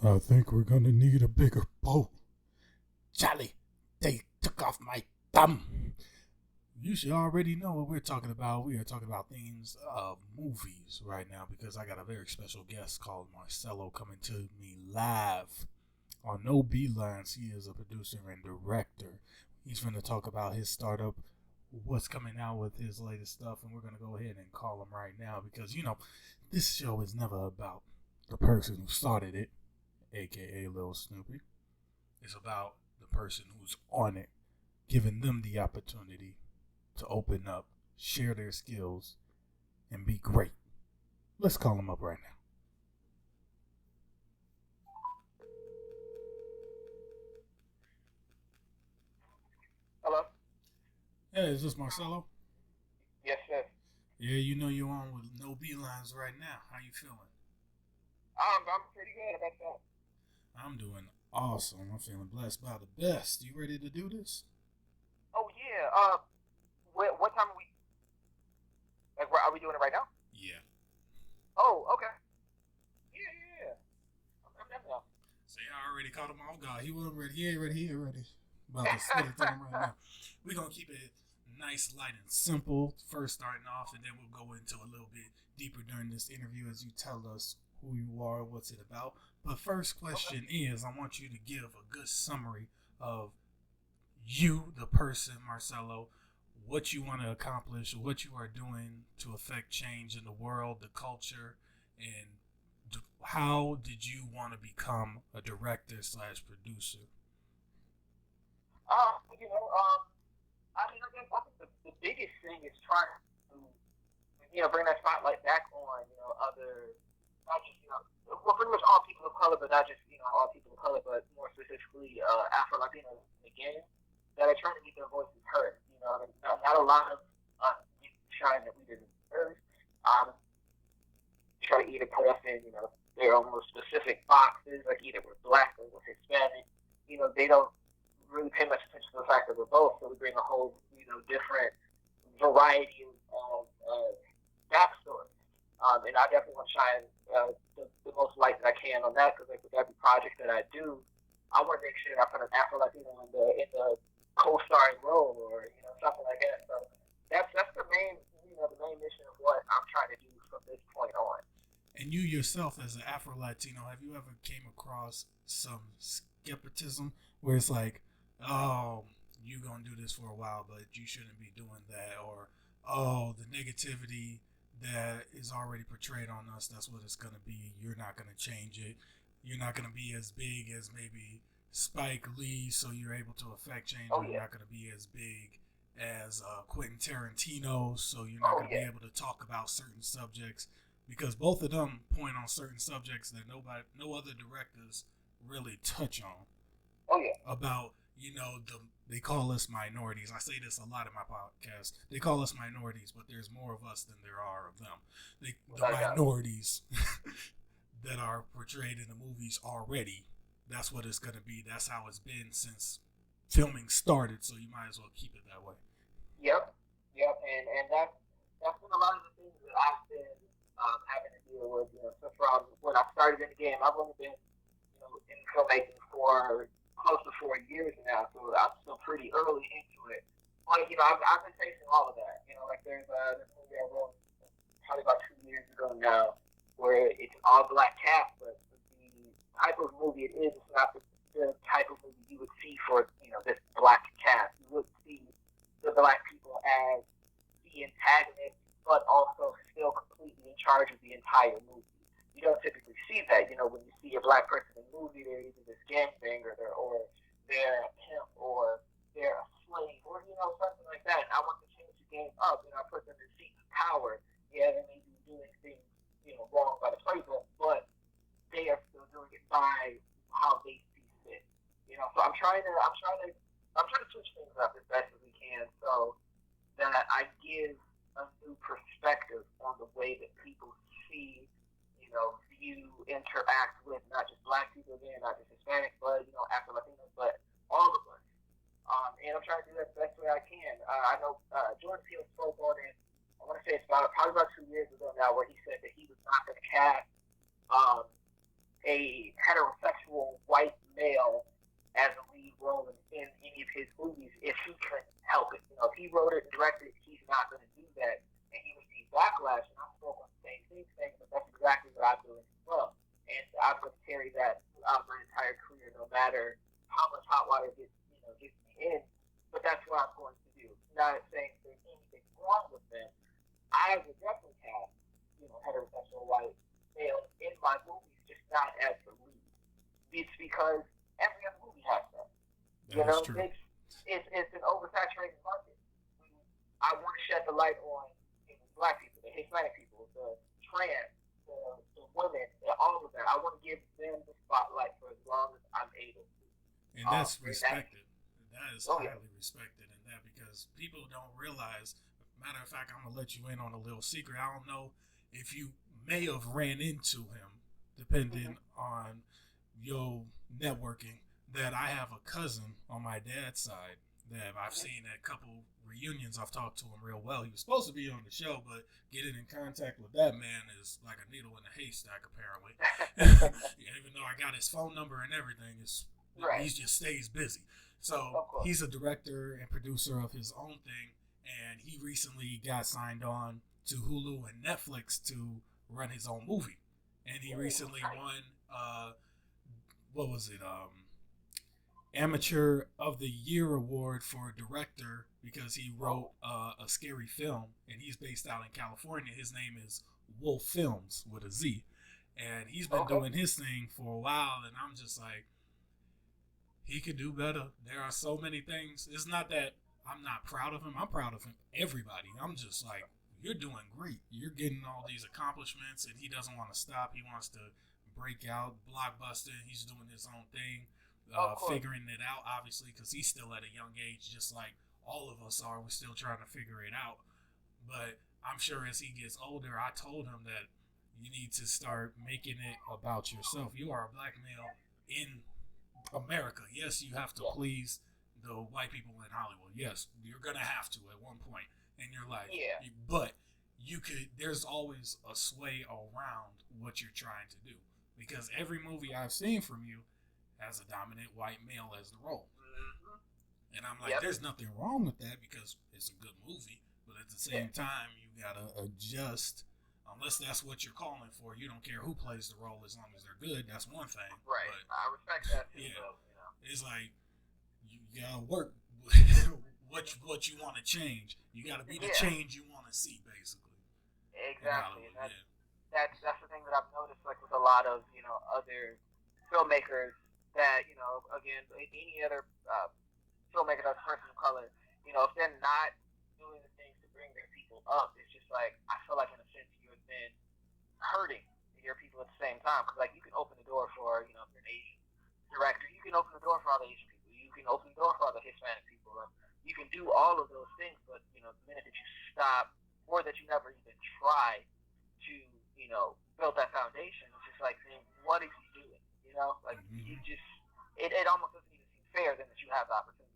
I think we're gonna need a bigger boat. Charlie, they took off my thumb. You should already know what we're talking about. We are talking about themes of movies right now because I got a very special guest called Marcello coming to me live on No Beelines. He is a producer and director. He's going to talk about his startup, what's coming out with his latest stuff, and we're going to go ahead and call him right now because, this show is never about the person who started it, aka Lil Snoopy. It's about the person who's on it, giving them the opportunity to open up, share their skills, and be great. Let's call him up right now. Hello? Hey, is this Marcello? Yes, sir. Yeah, you know you're on with No Beelines right now. How you feeling? I'm pretty good about that. I'm doing awesome. I'm feeling blessed by the best. You ready to do this? Oh, yeah. What time are we? Like, are we doing it right now? Yeah. Oh, okay. Yeah. I'm done now. See, I already caught him off guard. He wasn't ready. He ain't ready. He ain't ready. About to spit it to him right now. We're going to keep it nice, light, and simple. First starting off, and then we'll go into a little bit deeper during this interview as you tell us who you are, what's it about. But first question is, I want you to give a good summary of you, the person, Marcello, what you want to accomplish, what you are doing to affect change in the world, the culture, and how did you want to become a director slash producer? Uh, you know, um, I think the biggest thing is trying to, bring that spotlight back on, other, not just, well, pretty much all people of color, but not just, all people of color, but more specifically, Afro-Latinos in the game that are trying to get their voices heard. Not a lot of shine that we did first. Try to either put us in, their own specific boxes, like either we're black or we're Hispanic. They don't really pay much attention to the fact that we're both, so we bring a whole, different variety of backstories. And I definitely want to shine the most light that I can on that because, like, with every project that I do, I want to make sure that I put an Afro Latino in the co-starring role or something like that. So that's the main mission of what I'm trying to do from this point on. And you yourself, as an Afro Latino, have you ever came across some skepticism where it's like, oh, you gonna do this for a while, but you shouldn't be doing that, or oh, the negativity that is already portrayed on us, that's what it's gonna be. You're not gonna change it. You're not gonna be as big as maybe Spike Lee, so you're able to affect change. Oh, You're yeah. not gonna be as big as Quentin Tarantino, so you're not Oh, gonna be yeah. able to talk about certain subjects because both of them point on certain subjects that no other directors really touch on. Oh, yeah. About they call us minorities. I say this a lot in my podcast. They call us minorities, but there's more of us than there are of them. The Without a doubt. minorities that are portrayed in the movies already. That's what it's gonna be. That's how it's been since filming started. So you might as well keep it that way. Yep. And that's been a lot of the things that I've been having to deal with. So from when I started in the game, I've only been in filmmaking for close to 4 years now, so I'm still pretty early into it. But I've been facing all of that. Like there's this movie I wrote probably about 2 years ago now, where it's an all black cast, but the type of movie it is, it's not the type of movie you would see for this black cast. You would see the black people as the antagonist, but also still completely in charge of the entire movie. You don't typically see that. When you see a black person in a movie, they're either this gangbanger, they're a pimp, or they're a slave, or something like that. And I want to change the game up. I put them in seats of power. Yeah, they may be doing things wrong by the playbook, but they are still doing it by how they see fit. So I'm trying to switch things up as best as we can, so that I give a new perspective on the way that people see, view, interact with not just black people again, not just Hispanic, but Afro Latinos, but all of us. And I'm trying to do that the best way I can. I know Jordan Peele spoke on it. I want to say it's probably about 2 years ago now, where he said that he was not going to cast a heterosexual actual white male as a lead role in any of his movies if he couldn't help it. If he wrote it and directed it, he's not going to do that. And he received backlash, and I spoke on the same thing, saying that that's exactly what I'm doing as well. And I'm going to carry that throughout my entire career, no matter how much hot water gets me in. But that's what I'm going to do. Not saying there's anything wrong with them. I would definitely have, heterosexual white male in my movies, just not as the lead. It's because every other movie has that. That's true. It's an oversaturated market. I want to shed the light on black people, the Hispanic people, the trans, the women, all of that. I want to give them the spotlight for as long as I'm able to. And that's respected. That is highly respected in that, because people don't realize. Matter of fact, I'm going to let you in on a little secret. I don't know if you may have ran into him, depending on your networking, that I have a cousin on my dad's side that I've seen at a couple reunions. I've talked to him real well. He was supposed to be on the show, but getting in contact with that man is like a needle in a haystack, apparently. Even though I got his phone number and everything, he just stays busy. So he's a director and producer of his own thing, and he recently got signed on to Hulu and Netflix to run his own movie. And he recently won, what was it, Amateur of the Year award for director, because he wrote a scary film, and he's based out in California. His name is Wolf Films with a Z, and he's been doing his thing for a while, and I'm just like, he could do better. There are so many things. It's not that I'm not proud of him. I'm proud of him. Everybody. I'm just like, you're doing great. You're getting all these accomplishments, and he doesn't want to stop. He wants to break out, blockbuster. He's doing his own thing, figuring it out, obviously, because he's still at a young age, just like all of us are. We're still trying to figure it out. But I'm sure as he gets older, I told him that you need to start making it about yourself. You are a black male in America. Yes, you have to please the white people in Hollywood. Yes, you're gonna have to at one point in your life. Yeah. But there's always a sway around what you're trying to do, because every movie I've seen from you has a dominant white male as the role. And I'm like, there's nothing wrong with that, because it's a good movie. But at the same time, you gotta adjust. Unless that's what you're calling for, you don't care who plays the role as long as they're good. That's one thing. Right. But, I respect that too. Yeah. It's like, you gotta work what you want to change. You gotta be the change you want to see, basically. Exactly. And that's the thing that I've noticed, like with a lot of other filmmakers that again, any other filmmaker that's a person of color, if they're not doing the things to bring their people up, it's just like, I feel like in a sense you have been hurting your people at the same time, because like you can open the door for if you're an Asian director, you can open the door for all the Asian people, you can open the door for all the Hispanic people, you can do all of those things, but the minute that you stop, or that you never even try to build that foundation, it's just like, man, what is he doing? You just it almost doesn't even seem fair then that you have the opportunity.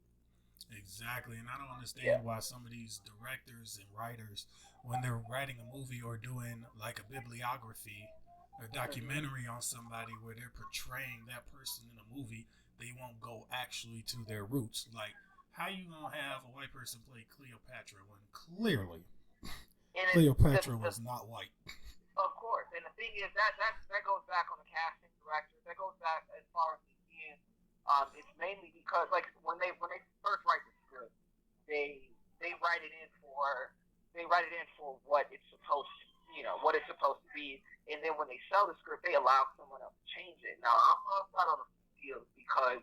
Exactly, and I don't understand why some of these directors and writers, when they're writing a movie or doing like a bibliography, a documentary on somebody where they're portraying that person in a movie, they won't go actually to their roots. Like, how you gonna have a white person play Cleopatra when clearly Cleopatra was not white? Of course, and the thing is that goes back on the casting directors. That goes back as far as the end. It's mainly because like when they first write the script, they write it in for what it's supposed to, what it's supposed to be, and then when they sell the script, they allow someone else to change it. Now I'm not on the deal because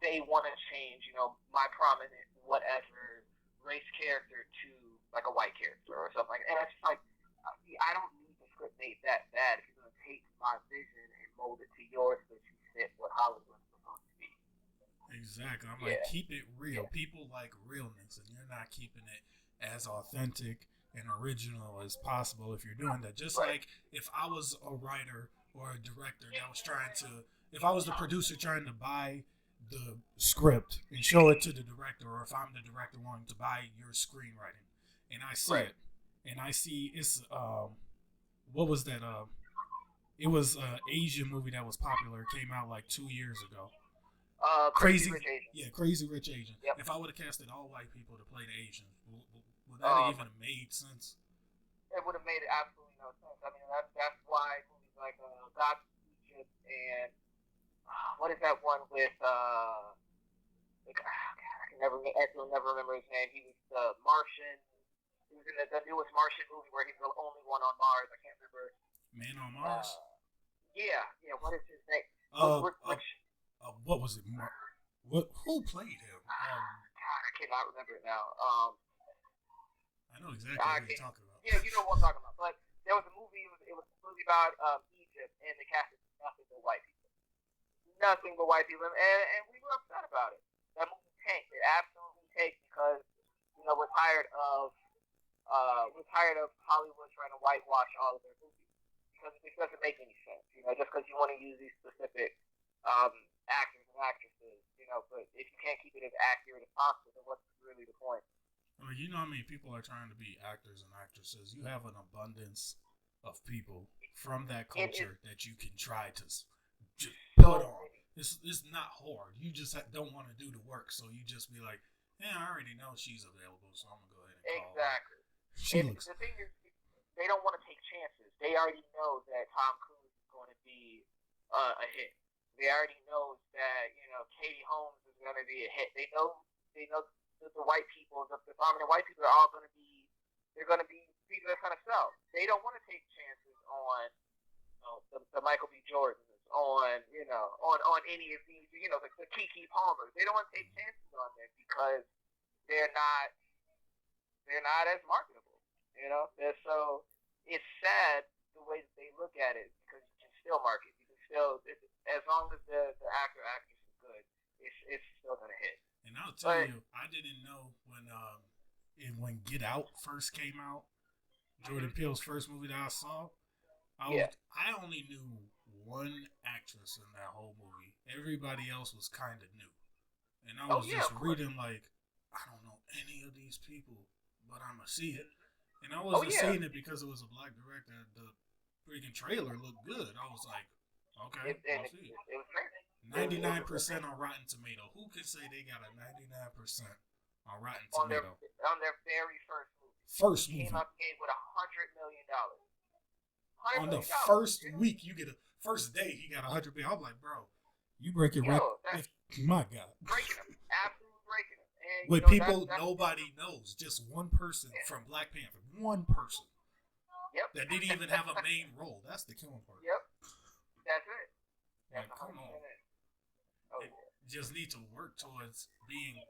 they want to change, my prominent whatever race character to like a white character or something like that. And it's like, I don't need the script made that bad if you're going to take my vision and mold it to yours so that you fit what Hollywood's supposed to be. Exactly. I'm like, keep it real. People like realness, and you're not keeping it as authentic and original as possible if you're doing that. Just like if I was a writer or a director that was if I was the producer trying to buy the script and show it to the director, or if I'm the director wanting to buy your screenwriting, and I see it, and I see it's what was that It was an Asian movie that was popular. It came out like 2 years ago. Crazy Rich Asians. Yeah, Crazy Rich Asians. Yep. If I would have casted all white people to play the Asians, would that have even made sense? It would have made absolutely no sense. I mean, that's why movies like God Egypt and what is that one with I can never remember his name. He was the Martian. He was in the newest Martian movie where he's the only one on Mars. I can't remember. Man on Mars. Yeah. What is his name? What was it? Who played him? God, I cannot remember it now. I know exactly what you're talking about. Yeah, you know what I'm talking about. But there was a movie. It was a movie about Egypt, and the cast is nothing but white people. Nothing but white people, and we were upset about it. That movie tanked. It absolutely tanked because we're tired of Hollywood trying to whitewash all of their movies because it doesn't make any sense. Just because you want to use these specific actors and actresses, but if you can't keep it as accurate as possible, then what's really the point? Well, you know how many people are trying to be actors and actresses? You have an abundance of people from that culture that you can try to just put on. It's not hard. You just don't want to do the work, so you just be like, "Yeah, I already know she's available, so I'm gonna go ahead and call exactly." Her. The thing is, they don't want to take chances. They already know that Tom Cruise is going to be a hit. They already know that Katie Holmes is going to be a hit. They know that the white people, the prominent white people, are all going to be. They're going to be people that's going to sell. They don't want to take chances on the Michael B. Jordans, on any of these, the Keke Palmers. They don't want to take chances on them because they're not as marketable. So it's sad the way that they look at it because you can still market. You can still, as long as the actor actress is good, it's still gonna hit. And I'll tell you, I didn't know when Get Out first came out, Jordan Peele's first movie that I saw. I only knew one actress in that whole movie. Everybody else was kind of new, and I was just reading like, I don't know any of these people, but I'ma see it. And I wasn't seeing it because it was a black director. The freaking trailer looked good. I was like, okay, I'll see it. It was great. 99% on Rotten Tomato. Who can say they got a 99% on Rotten Tomato? On their very first movie. First movie. Came up with $100 million. On the first week, you get first day, he got $100 million. I'm like, bro, you break your record. My God. Breaking them. Absolutely breaking them. And, with people nobody knows. Just one person from Black Panther. One person. Yep. That didn't even have a main role. That's the killing part. Yep. That's it. That's like, come on. Just need to work towards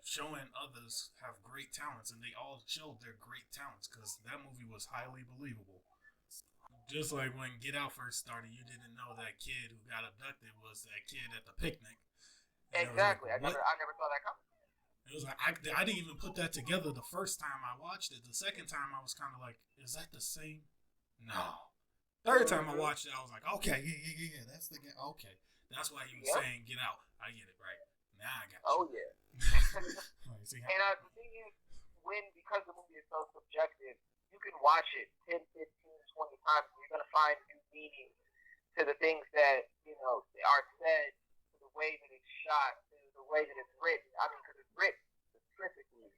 showing others have great talents, and they all showed their great talents because that movie was highly believable. Just like when Get Out first started, you didn't know that kid who got abducted was that kid at the picnic. And exactly. Like, I never saw that coming. It was like I didn't even put that together the first time I watched it. The second time I was kind of like, is that the same? No. Third time I watched it, I was like, okay, yeah, that's the guy. Okay, that's why he was saying Get Out. I get it right. Now I got you. Oh yeah. And the thing is, because the movie is so subjective, you can watch it 10, 15, 20 times, and you're gonna find new meanings to the things that are said, to the way that it's shot, to the way that it's written. I mean, because it's written specifically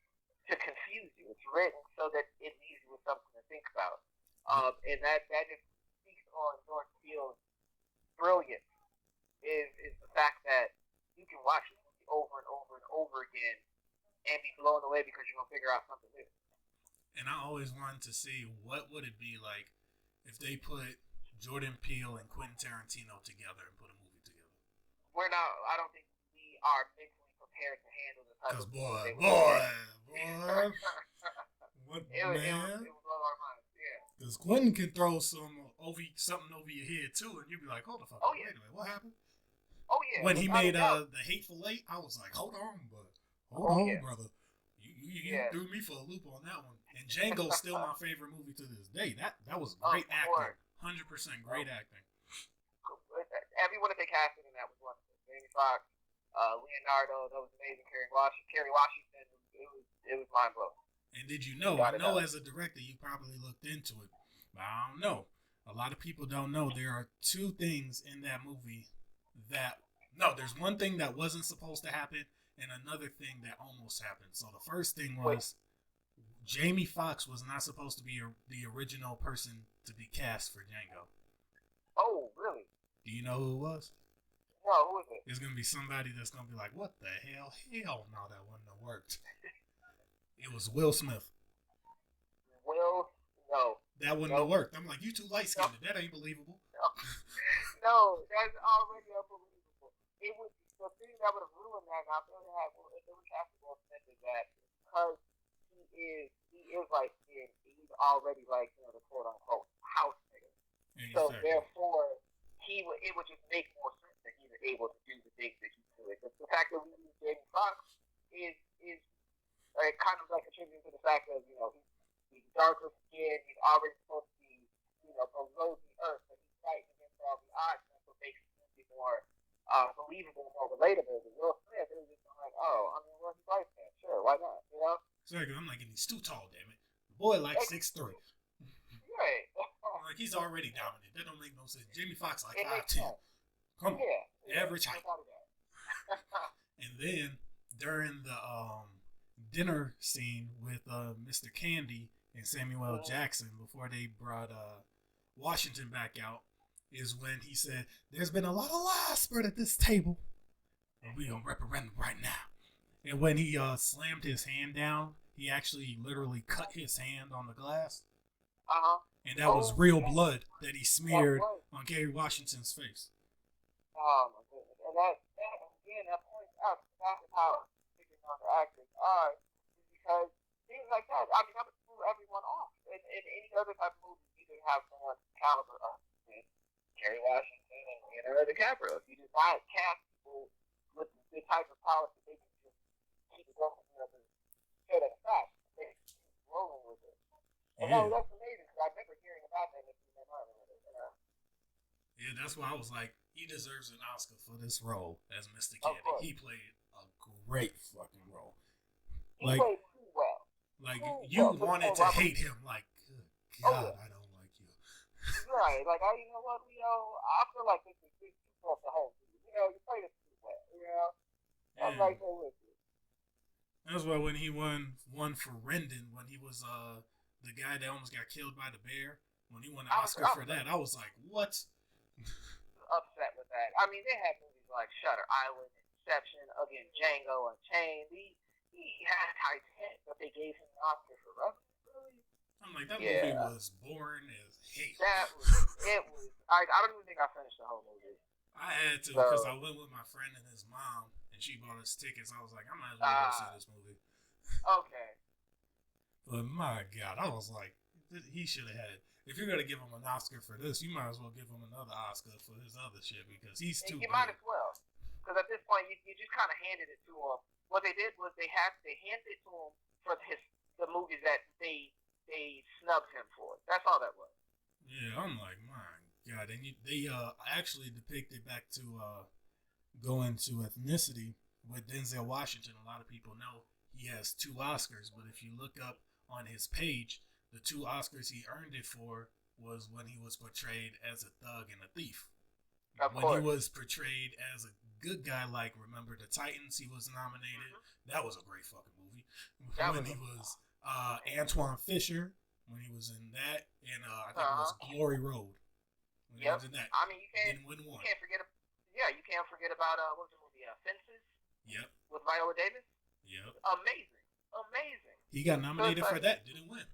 to confuse you. It's written so that it leaves you with something to think about. And that just speaks on Jordan Peele's brilliance. Is the fact that you can watch it over and over and over again and be blown away because you're gonna figure out something new. And I always wanted to see what would it be like if they put Jordan Peele and Quentin Tarantino together and put a movie together. I don't think we are mentally prepared to handle the type of boy. It would blow our minds, yeah. Because Quentin can throw something over your head too, and you'd be like, hold the fuck up, wait a minute, what happened? Oh yeah. When he made the Hateful Eight, I was like, hold on, brother. You threw me for a loop on that one. And Django's still my favorite movie to this day. That was great acting. 100% great acting. Everyone that they casted in that was wonderful. Jamie Foxx, Leonardo, that was amazing. Kerry Washington, it was mind blowing. And did you know? I know as a director you probably looked into it, but I don't know. A lot of people don't know there are two things in that movie that no, there's one thing that wasn't supposed to happen and another thing that almost happened. So the first thing was Jamie Foxx was not supposed to be the original person to be cast for Django. Oh, really? Do you know who it was? No, who is it? It's gonna be somebody that's gonna be like, "What the hell? Hell no, that wouldn't have worked." It was Will Smith. Will, no. That wouldn't have worked. I'm like, you too light skinned. That ain't believable. No, that's already unbelievable. It was the thing that would have ruined that. Now, if they would have Will Smith is that because he is like he's already like the quote unquote house nigga. Exactly. So therefore, it would just make more sense that he's able to do the things that he's doing. The fact that we use Jamie Foxx is kind of like attributing to the fact that he's darker skinned, he's already supposed to be below the earth, but he's fighting against all the odds, and that's what makes it more believable, more relatable. But Will Smith is just like, oh, I mean, well, he's like that, sure, why not? Exactly. I'm like, and he's too tall, damn it. The boy like 6'3". Right. Like he's already dominant. That don't make no sense. Jamie Foxx like 5'10". Come on, average height. And then during the dinner scene with Mr. Candy and Samuel L. Jackson before they brought Washington back out is when he said, "There's been a lot of lies spread at this table, and we gonna referendum right now." And when he slammed his hand down, he actually literally cut his hand on the glass. And that was real blood that he smeared on Gary Washington's face. Oh my goodness! And that points out exactly how figuring on the actors are, is because things like that. I mean, that would screw everyone off. In any other type of movie, you could have someone caliber of Gary Washington and Leonardo DiCaprio. If you did not cast people with the type of power that they can just keep it going, show that fact, they keep rolling with it. And that's amazing because I remember hearing about that in the moment. Yeah, that's why I was like, he deserves an Oscar for this role as Mr. Candy. He played a great fucking role. He played too well. Like, you wanted to hate him. Like, good God, I don't like you. Right. Like, you know what, I feel like this is too close to home. You played it too well, I'm right there with you. That's why when he won for Rendon, when he was the guy that almost got killed by the bear, when he won an Oscar for that, I was like, what? Upset with that. I mean, they had movies like Shutter Island, Inception, again, Django Unchained. He had Titanic, but they gave him an Oscar for Revenant. Really? I'm like, that movie was boring as hate. It was. I don't even think I finished the whole movie. I had to because I went with my friend and his mom, and she bought us tickets. I was like, I might as well go see this movie. Okay. But my God, I was like, he should have had. If you're gonna give him an Oscar for this, you might as well give him another Oscar for his other shit because he's too. You might as well, because at this point you just kind of handed it to him. What they did was they handed it to him for the movies that they snubbed him for. That's all that was. Yeah, I'm like, my God, and they actually depicted back to going to ethnicity with Denzel Washington. A lot of people know he has 2 Oscars, but if you look up on his page, the 2 Oscars he earned it for was when he was portrayed as a thug and a thief. When he was portrayed as a good guy, like Remember the Titans, he was nominated. That was a great fucking movie. When he was Antoine Fisher, when he was in that, and I think it was Glory Road. When he was in that. I mean, you can't forget. You can't forget about what was the movie? Fences. Yep. With Viola Davis. Yep. Amazing. He got nominated for that. Didn't win.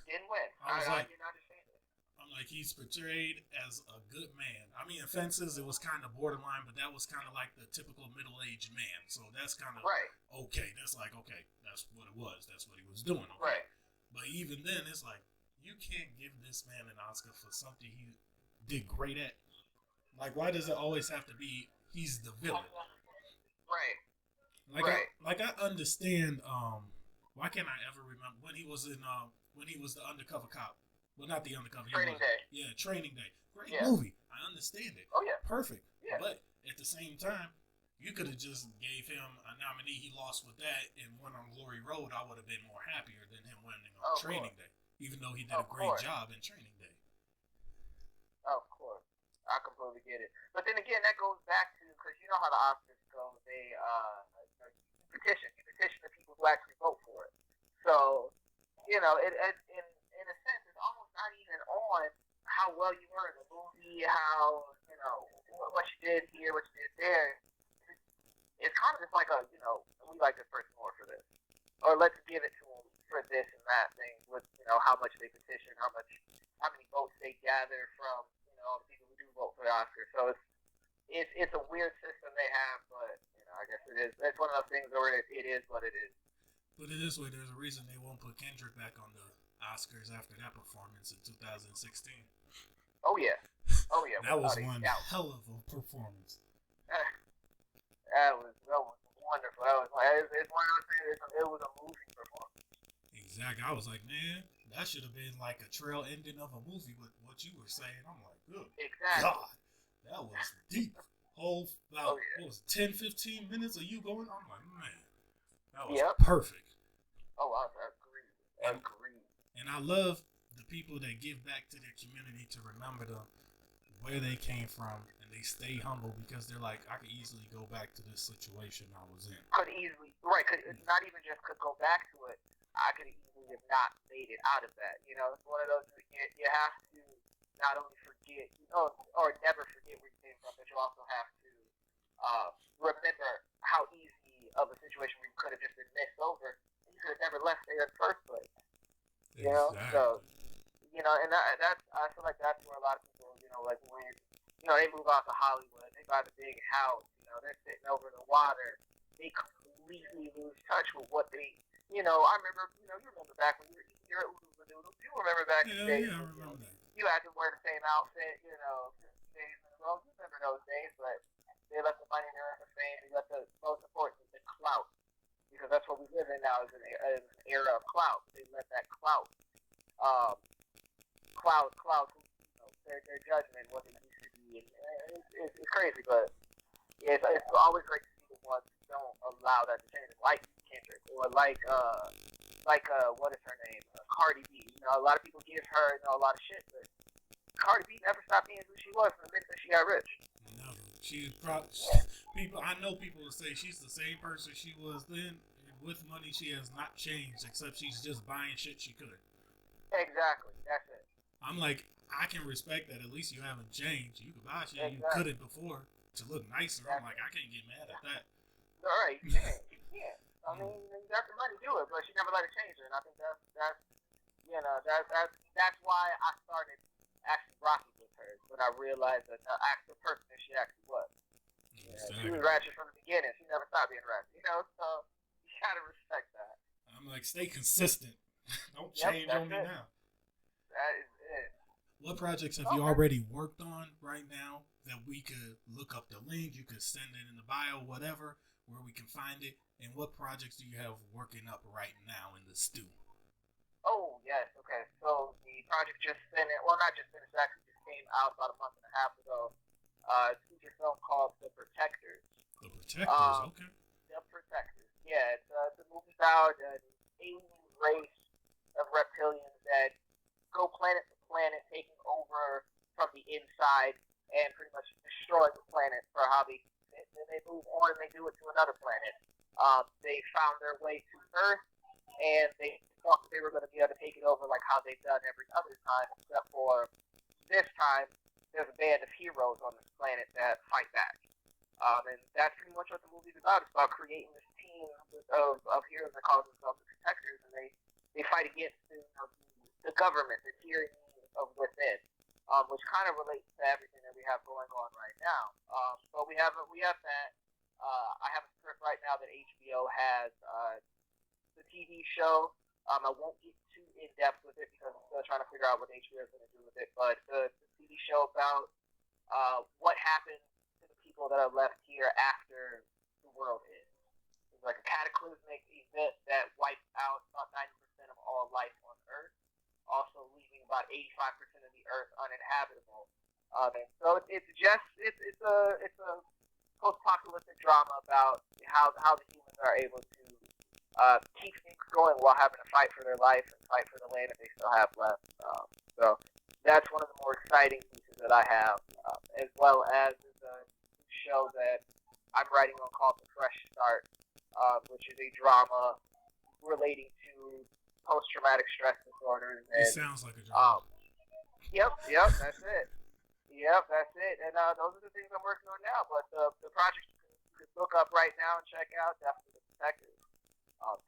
Didn't win. I didn't understand it. I'm like, he's portrayed as a good man. I mean, in Fences, it was kind of borderline, but that was kind of like the typical middle-aged man. So that's kind of okay. That's like, okay, that's what it was. That's what he was doing. Okay? Right. But even then, it's like, you can't give this man an Oscar for something he did great at. Like, why does it always have to be he's the villain? Right. Like I understand. Why can't I ever remember when he was in when he was the undercover cop? Well, not the undercover. Training Day. Yeah, Training Day. Great movie. I understand it. Oh yeah. Perfect. Yeah. But at the same time, you could have just gave him a nominee. He lost with that and won on Glory Road. I would have been more happier than him winning on Training Day, even though he did a great job in Training Day. I completely get it. But then again, that goes back to because you know how the Oscars go. They you petition the people who actually vote for it. So in a sense, it's almost not even on how well you were in the movie, how what you did here, what you did there. It's kind of just like we like this person more for this, or let's give it to them for this and that thing with how much they petition, how many votes they gather from all the people who do vote for the Oscars. So it's a weird system they have, but I guess it is. It's one of those things where it is what it is. Put it this way, there's a reason they won't put Kendrick back on the Oscars after that performance in 2016. Oh yeah, oh yeah. That was one hell of a performance. That was wonderful. It's one of those things. It was a movie performance. Exactly. I was like, man, that should have been like a trail ending of a movie with what you were saying. I'm like, good God, that was deep. Whole about what was it, 10, 15 minutes of you going. I'm like, man, that was perfect. Oh, I agree. And I love the people that give back to their community to remember them, where they came from, and they stay humble because they're like, I could easily go back to this situation I was in. Could not even just could go back to it. I could easily have not made it out of that. It's one of those you have to not only forget, or never forget where you came from, but you also have to remember how easy of a situation where you could have just been missed over. You could have never left there in the first place. Exactly. So and that's I feel like that's where a lot of people, like when they move out to Hollywood, they buy the big house, they're sitting over the water, they completely lose touch with what they. I remember, you remember back when you were eating your oodles and noodles. You remember back in the days. Yeah, I remember that. You had to wear the same outfit, days in a row. You remember those days, but they left the money, they left the fame, they left the most important, the clout, because that's what we live in now is an era of clout. They let that clout their judgment what they used to be. It's crazy, but it's always great to see the ones who don't allow that to change. Like Kendrick or like what is her name? Cardi B. A lot of people give her a lot of shit, but Cardi B never stopped being who she was from the minute that she got rich. Never. She's probably people. I know people will say she's the same person she was then. With money, she has not changed, except she's just buying shit she could. Exactly. That's it. I'm like, I can respect that. At least you haven't changed. You could buy shit you couldn't before to look nicer. I'm like, I can't get mad at that. All right, you can't. I mean, you got the money to do it, but she never let it change her. And I think that's why I started actually rocking with her when I realized that the person that she actually was. She was ratchet from the beginning. She never stopped being ratchet. So you gotta respect that. I'm like, stay consistent. Don't change on me now. That is it. What projects have you already worked on right now that we could look up the link? You could send it in the bio, whatever, where we can find it. And what projects do you have working up right now in the stew? Oh, yes. Okay. So the project just finished. Well, not just finished. It actually just came out about a month and a half ago. It's a feature film called The Protectors. The Protectors, okay. The Protectors. Yeah, it's a movie about an alien race of reptilians that go planet to planet, taking over from the inside and pretty much destroying the planet for how they move on and they do it to another planet. They found their way to Earth, and they thought they were going to be able to take it over like how they've done every other time, except for this time there's a band of heroes on this planet that fight back. And that's pretty much what the movie's about. It's about creating this team of heroes that call themselves the Protectors, and they fight against the government, the tyranny of within, which kind of relates to everything that we have going on right now. So we have that. I have a script right now that HBO has. The TV show. I won't get too in depth with it because I'm still trying to figure out what HBO is going to do with it. But the TV show about what happened to the people that are left here after the world ends. It's like a cataclysmic event that wipes out about 90% of all life on Earth, also leaving about 85% of the Earth uninhabitable. And so it's a post-apocalyptic drama about how the humans are able to keep things going while having to fight for their life and fight for the land that they still have left. So that's one of the more exciting pieces that I have, as well as a show that I'm writing on called The Fresh Start, which is a drama relating to post-traumatic stress disorders. It And sounds like a drama. yep, that's it. Yep, that's it. And those are the things I'm working on now. But the project you can look up right now and check out, definitely the detective.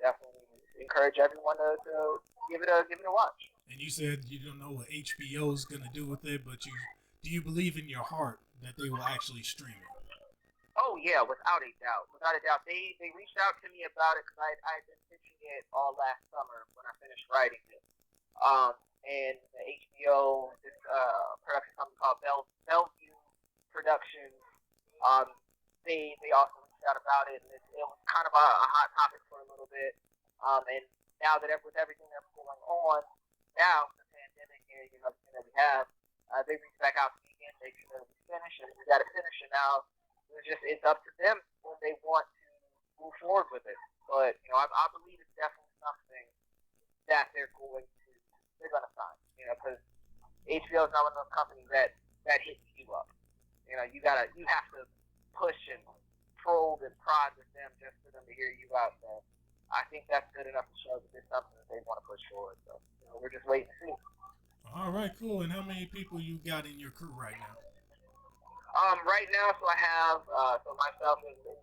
Definitely encourage everyone to give it a watch. And you said you don't know what HBO is gonna do with it, but do you believe in your heart that they will actually stream it? Oh yeah, without a doubt, without a doubt. They reached out to me about it because I'd been pitching it all last summer when I finished writing it. And the HBO this production company called Bellevue Productions. Um, they also reached out about it, and it was kind of a hot topic for a little bit. And now that with everything that's going on now, the pandemic and everything that we have, they reached back out to me again. They said we finished, and we got to finish it now. It's up to them when they want to move forward with it. But I believe it's definitely something that they're going to sign. Because HBO is not one of those companies that hits you up. You have to push and probe and prod with them just for them to hear you out. So I think that's good enough to show that there's something that they want to push forward. So we're just waiting to see. All right, cool. And how many people you got in your crew right now? Right now, so I have myself as the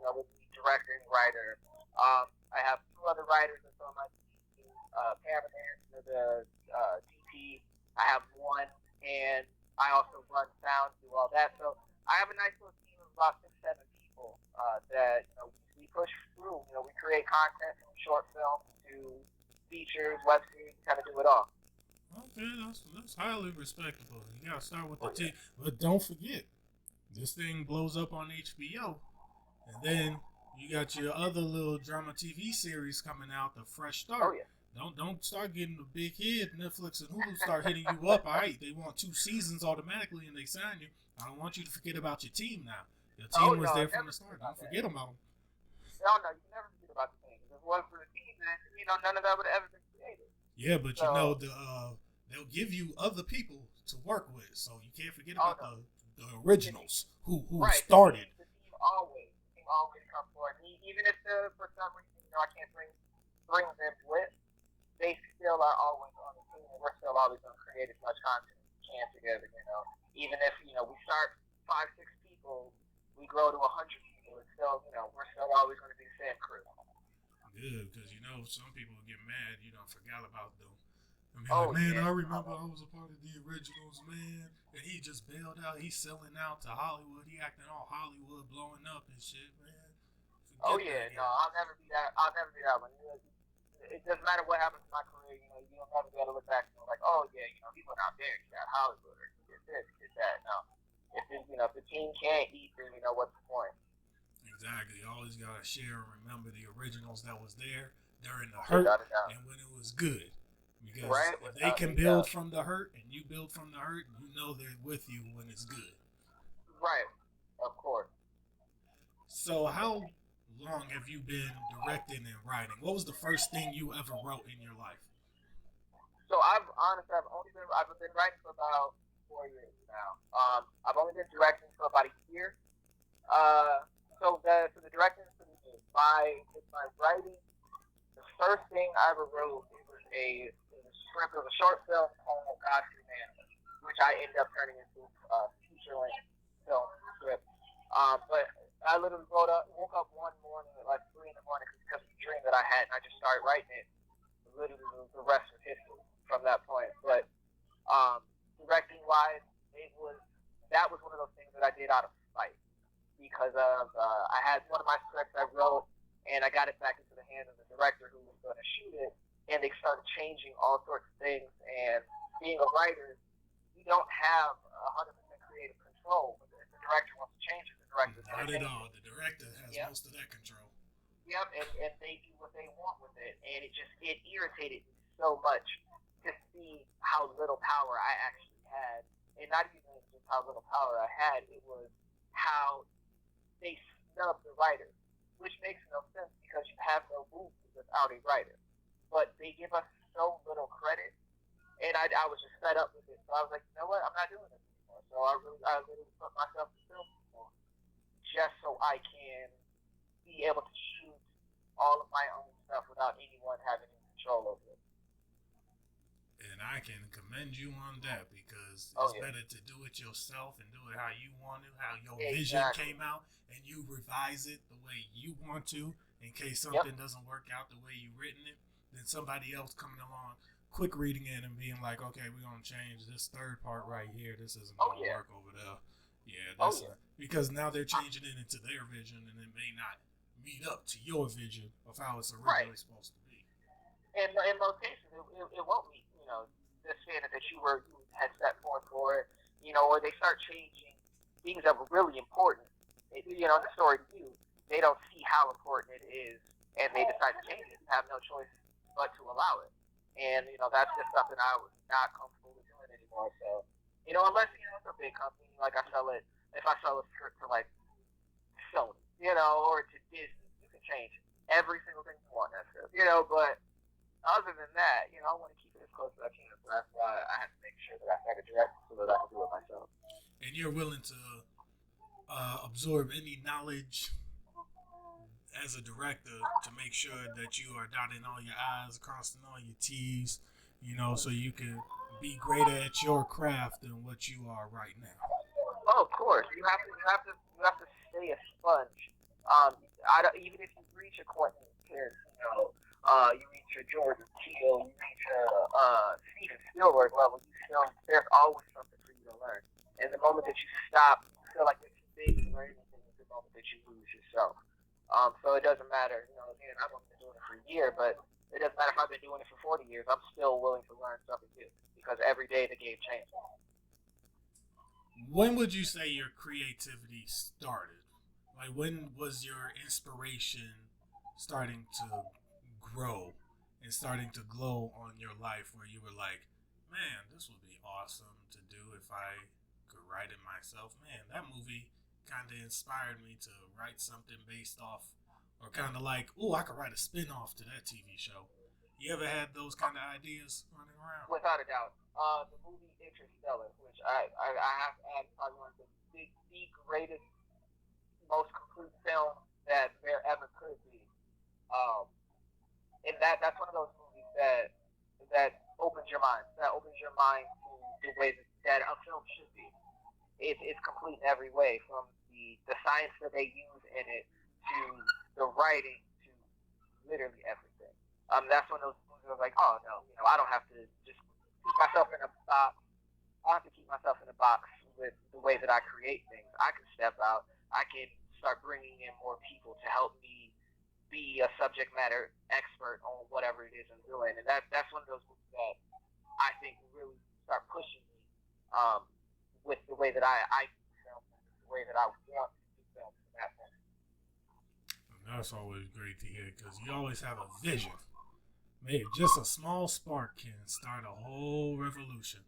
director and writer. I have two other writers and so my cameraman, the DP. I have one, and I also run sound, do all that. So I have a nice little team of about 6, 7 people that we push through. We create content from short films to features, web series, kind of do it all. Okay, that's highly respectable. You gotta start with the team, but don't forget. This thing blows up on HBO, and then you got your other little drama TV series coming out, The Fresh Start. Oh, yeah. Don't start getting a big hit. Netflix and Hulu start hitting you up. All right, they want 2 seasons automatically, and they sign you. I don't want you to forget about your team now. Your team was there from the start. Don't forget about them. No, you never forget about the team. If it wasn't for the team, then none of that would have ever been created. Yeah, but they'll give you other people to work with, so you can't forget about the originals who started. The team always comes forward. Even if for some reason I can't bring them with, they still are always on the team. We're still always going to create as much content as we can together. Even if we start 5, 6 people, we grow to 100 people. It's still we're still always going to be the same crew. Good, because some people get mad. Forgot about them. I remember I was a part of the originals, man. And he just bailed out. He's selling out to Hollywood. He acting all Hollywood, blowing up and shit, man. I'll never be that. I'll never be that one. It doesn't matter what happens in my career. You'll never be able to look back and like, oh yeah, he went out there, he got Hollywood, or he did this, he did that. No, if the team can't eat, then what's the point? Exactly. You always gotta share and remember the originals that was there during the hurt and when it was good. Because if they can build from the hurt and you build from the hurt, they're with you when it's good. Right. Of course. So how long have you been directing and writing? What was the first thing you ever wrote in your life? So I've been writing for about 4 years now. I've only been directing for about a year. So the directing is pretty good. My writing, the first thing I ever wrote was a script of a short film called God's Command, which I ended up turning into a feature-length film script. But I literally woke up one morning at like 3 in the morning because of the dream that I had, and I just started writing it. Literally, the rest was history from that point. But directing-wise, that was one of those things that I did out of spite because of I had one of my scripts I wrote, and I got it back into the hands of the director who was going to shoot it. And they started changing all sorts of things. And being a writer, you don't have 100% creative control. If the director wants to change it, the director not at all. The director has most of that control. Yep, and they do what they want with it. And it irritated me so much to see how little power I actually had. And not even just how little power I had, it was how they snubbed the writer, which makes no sense because you have no movie without a writer. But they give us so little credit, and I was just fed up with it. So I was like, you know what? I'm not doing this anymore. So So I literally put myself in film school just so I can be able to shoot all of my own stuff without anyone having any control over it. And I can commend you on that because Oh it's yeah, better to do it yourself and do it how you want to, how your vision exactly. came out, and you revise it the way you want to in case Yep. something doesn't work out the way you written it. Then somebody else coming along, quick reading it and being like, okay, we're gonna change this third part right here. This isn't Oh gonna yeah. work over there. Yeah, Oh that's yeah. because now they're changing it into their vision, and it may not meet up to your vision of how it's Right. originally supposed to be. And in most cases, it won't meet, the standard that you had set forth for it, or they start changing things that were really important, in the story to you. They don't see how important it is, and they decide to change it and have no choice but to allow it. And, that's just something I was not comfortable with doing anymore. So, unless, it's a big company, like if I sell a script to, like, Sony, or to Disney, you can change every single thing you want in that script, but other than that, I want to keep it as close as I can. So that's why I have to make sure that I start a direct so that I can do it myself. And you're willing to absorb any knowledge as a director to make sure that you are dotting all your I's, crossing all your T's, so you can be greater at your craft than what you are right now. Oh, of course, you have to stay a sponge. Even if you reach a Quentin Tarantino, you reach a Jordan Peele, you reach a Steven Spielberg level, there's always something for you to learn. And the moment that you stop, you feel like it's too big to learn anything is the moment that you lose yourself. So it doesn't matter, again, I've only been doing it for a year, but it doesn't matter if I've been doing it for 40 years. I'm still willing to learn something new because every day the game changes. When would you say your creativity started? Like, when was your inspiration starting to grow and starting to glow on your life where you were like, man, this would be awesome to do if I could write it myself? Man, that movie kind of inspired me to write something based off, or kind of like, oh, I could write a spin off to that TV show. You ever had those kind of ideas running around? Without a doubt. The movie Interstellar, which I have to add, probably one of the greatest, most complete film that there ever could be. Um, and that's one of those movies that opens your mind. That opens your mind to the way that a film should be. It's complete in every way, from the science that they use in it to the writing to literally everything. That's one of those movies I was like, oh no, I don't have to just keep myself in a box. I have to keep myself in a box with the way that I create things. I can step out. I can start bringing in more people to help me be a subject matter expert on whatever it is I'm doing, and that's one of those movies that I think really start pushing me with the way that I do film, the way that I want to do film from that point. And that's always great to hear because you always have a vision. Maybe just a small spark can start a whole revolution.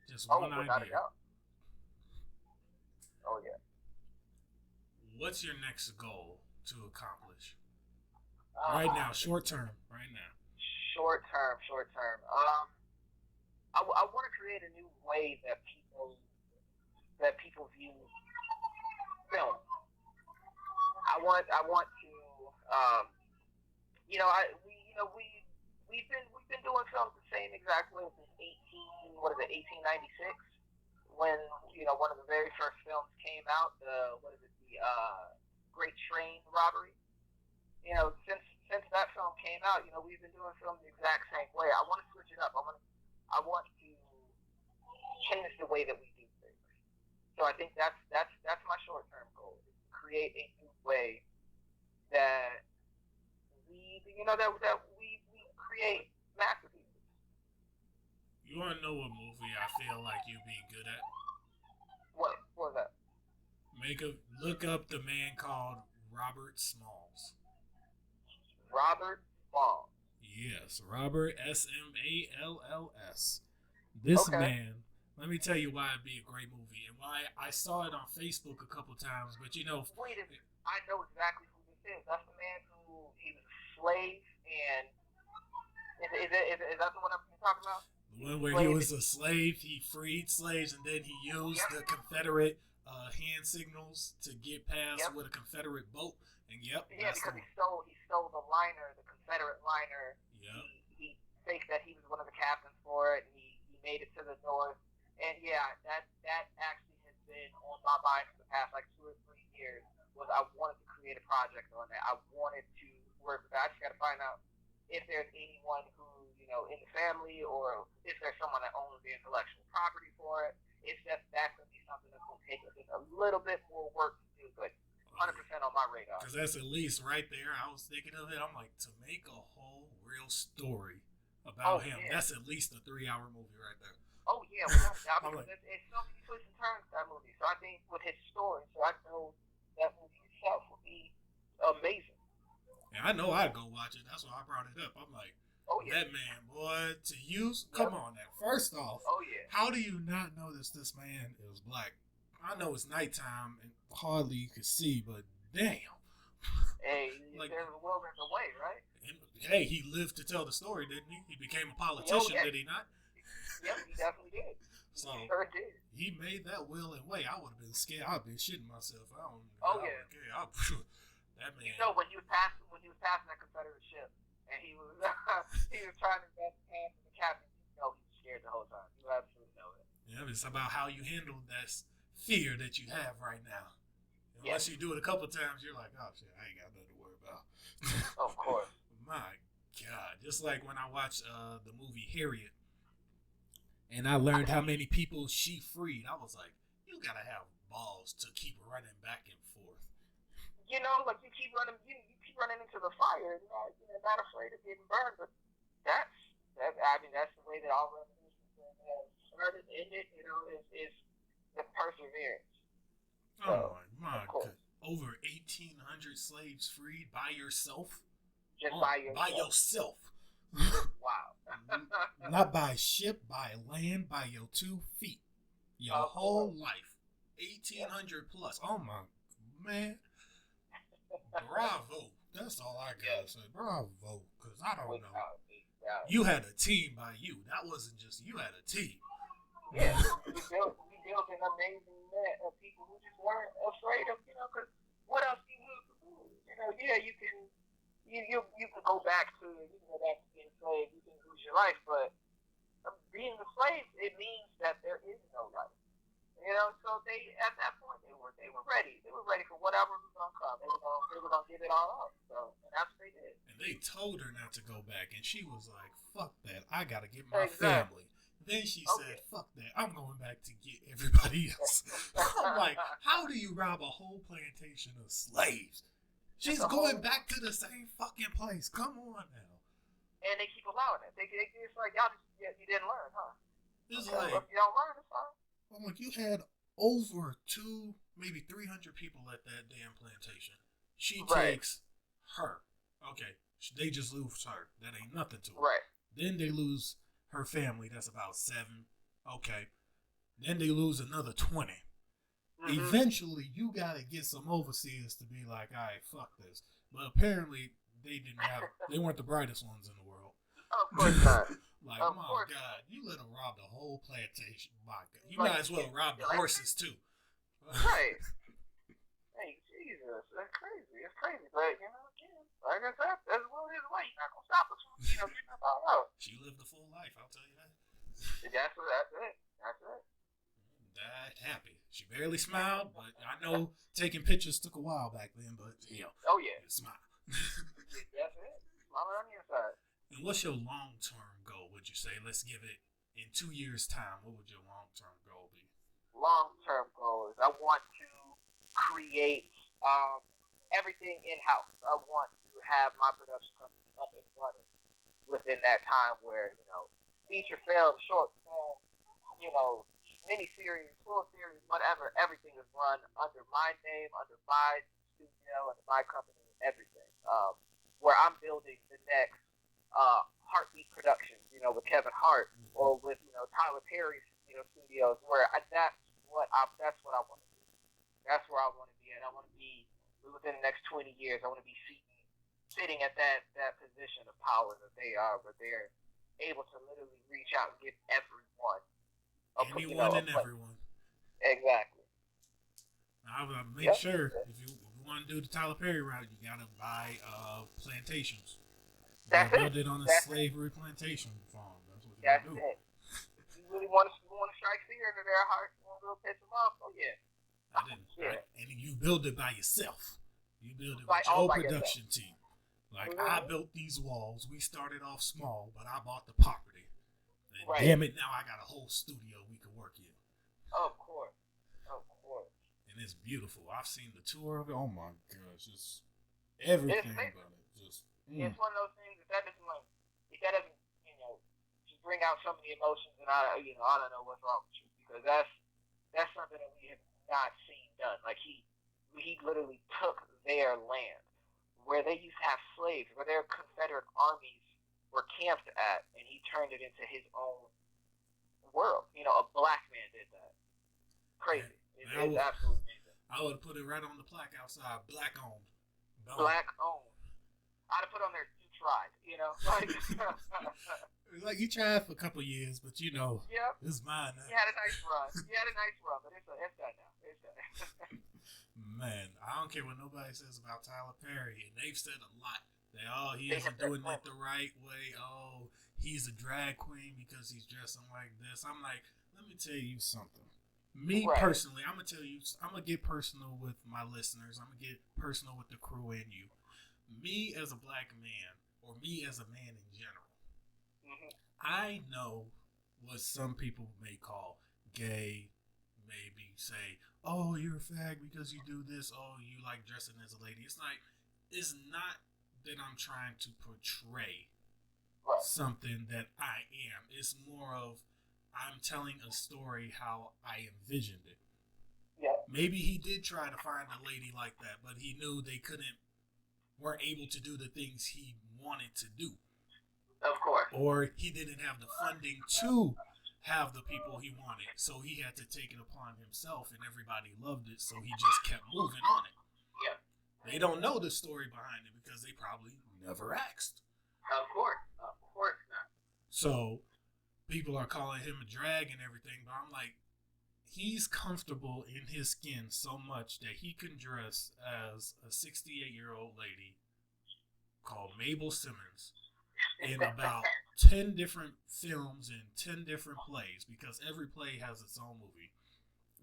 Just Oh, one without a idea. doubt. Oh yeah. What's your next goal to accomplish? Right Uh, now, short term, right now. short term, short term. I want to create a new way that people view film. I want to um, we've been doing films the same exact way since 1896, when one of the very first films came out, the Great Train Robbery. Since that film came out, we've been doing film the exact same way. I want to switch it up. I want to change the way that we do things. So I think that's my short term goal: is to create a new way that we create masterpieces. You want to know what movie I feel like you'd be good at? What was that? Look up the man called Robert Smalls. Robert Ball. Yes, Robert Smalls. This Okay. man, let me tell you why it'd be a great movie and why I saw it on Facebook a couple times. But Wait a minute. I know exactly who this is. That's the man who he was a slave, and is that the one I'm talking about? One where he was a slave, he freed slaves, and then he used the Confederate hand signals to get past with a Confederate boat. And because he stole the liner, the Confederate liner. Yeah. He faked that he was one of the captains for it, and he made it to the North. And that actually has been on my mind for the past like 2 or 3 years. Was I wanted to create a project on that. I wanted to work with that. I just got to find out if there's anyone who, in the family, or if there's someone that owns the intellectual property for it. It's just that's going to be something that's going to take us a little bit more work to do, but 100% on my radar. Because that's at least right there. I was thinking of it. I'm like, to make a whole real story about him, that's at least a 3-hour movie right there. Oh, yeah. Without a doubt. Because it's so many twists and turns to that movie. So I think with his story, so I know that movie itself will be amazing. And I know I'd go watch it. That's why I brought it up. I'm like, that man, boy, to use. Come on now. First off, how do you not notice this man is black? I know it's nighttime and hardly you can see, but damn. Hey, there's a will, there's a way, right? Hey, he lived to tell the story, didn't he? He became a politician, did he not? Yep, he definitely did. So he sure did. He made that will and way. I would have been scared. I'd been shitting myself. That man. When he was passing that Confederate ship, and he was trying to pass the captain, he was scared the whole time. You absolutely know it. Yeah, it's about how you handle that fear that you have right now. And once you do it a couple of times, you're like, oh shit, I ain't got nothing to worry about. Of course. My God, just like when I watched the movie Harriet, and I learned how many people she freed, I was like, you gotta have balls to keep running back and forth. Like you keep running into the fire, and you're not afraid of getting burned. But that's the way that all revolutions have started, ended. Is the perseverance. Oh my God! Over 1,800 slaves freed by yourself. Just by yourself. Wow. Not by ship, by land, by your 2 feet. Your whole life. 1,800 plus. Oh my man. Bravo. That's all I gotta say. Bravo. Because I don't know. You had a team by you. That wasn't just you had a team. Yeah. we built an amazing net of people who just weren't afraid of, because what else do you do? You can go back to being a slave, you can lose your life, but being a slave, it means that there is no life. So they, at that point, they were ready. They were ready for whatever was going to come. They were going to give it all up. So, and that's what they did. And they told her not to go back, and she was like, fuck that. I got to get my family. Then she said, fuck that. I'm going back to get everybody else. I'm like, how do you rob a whole plantation of slaves? She's going back to the same fucking place. Come on now. And they keep allowing it. It's like, y'all you didn't learn, huh? It's like, if you don't learn, it's fine. I'm like, you had over 2, maybe 300 people at that damn plantation. She takes her. Okay, they just lose her. That ain't nothing to her. Right. Then they lose her family. That's about 7. Okay. Then they lose another 20. Mm-hmm. Eventually, you gotta get some overseers to be like, all right, fuck this. But apparently, they weren't the brightest ones in the world. Of course not. Like, oh my God, you let them rob the whole plantation. My God. You might as well rob the horses, too. Right. Hey, Jesus. That's crazy. It's crazy. But, again, like I said, that's what it is. You're not going to stop us from, getting us all out. She lived a full life, I'll tell you that. That's it. That happy. She barely smiled, but I know taking pictures took a while back then, but, Oh, yeah. Smile. That's it. Smile on the inside. And what's your long-term goal, would you say? Let's give it in 2 years' time. What would your long-term goal be? Long-term goal is I want to create everything in-house. I want to have my production company up and running within that time where, feature film, short film, mini-series, full series, whatever, everything is run under my name, under my studio, under my company, everything. Where I'm building the next Heartbeat Productions, with Kevin Hart, or with Tyler Perry's studios, where that's what I want to do. That's where I want to be at. I want to be within the next 20 years. I want to be sitting at that position of power that they are, where they're able to literally reach out and give everyone Anyone and everyone. Exactly. I would make sure if you want to do the Tyler Perry route, you gotta buy plantations. That's build it on a slavery plantation farm. That's what you gotta do. It. You really want to strike fear into their hearts, you want to piss them off? Oh yeah. And you build it by yourself. You build it with your whole production team. Like, I built these walls. We started off small, but I bought the property. And damn it, now I got a whole studio we can work in. Of course. And it's beautiful. I've seen the tour of it. Oh my gosh, it's everything about it. It's one of those things that doesn't just bring out some of the emotions, and I don't know what's wrong with you, because that's something that we have not seen done. Like he literally took their land where they used to have slaves, where their Confederate armies were camped at, and he turned it into his own world. A black man did that. Crazy. It's absolutely amazing. I would put it right on the plaque outside. Black owned. Black owned. I'd have put on there, you tried, Like you tried for a couple years, but it's mine now. You had a nice run, but it's done now. It's done. Man, I don't care what nobody says about Tyler Perry, and they've said a lot. He isn't doing it the right way. Oh, he's a drag queen because he's dressing like this. I'm like, let me tell you something. Me personally, I'm gonna get personal with my listeners. I'm gonna get personal with the crew and you. Me as a black man, or me as a man in general, I know what some people may call gay, maybe say, oh, you're a fag because you do this, oh, you like dressing as a lady. It's not that I'm trying to portray something that I am. It's more of I'm telling a story how I envisioned it. Yeah. Maybe he did try to find a lady like that, but he knew they weren't able to do the things he wanted to do. Of course. Or he didn't have the funding to have the people he wanted, so he had to take it upon himself, and everybody loved it, so he just kept moving on it. Yeah. They don't know the story behind it because they probably never asked. Of course not. So people are calling him a drag and everything, but I'm like, he's comfortable in his skin so much that he can dress as a 68-year-old lady called Mabel Simmons in about 10 different films and 10 different plays, because every play has its own movie,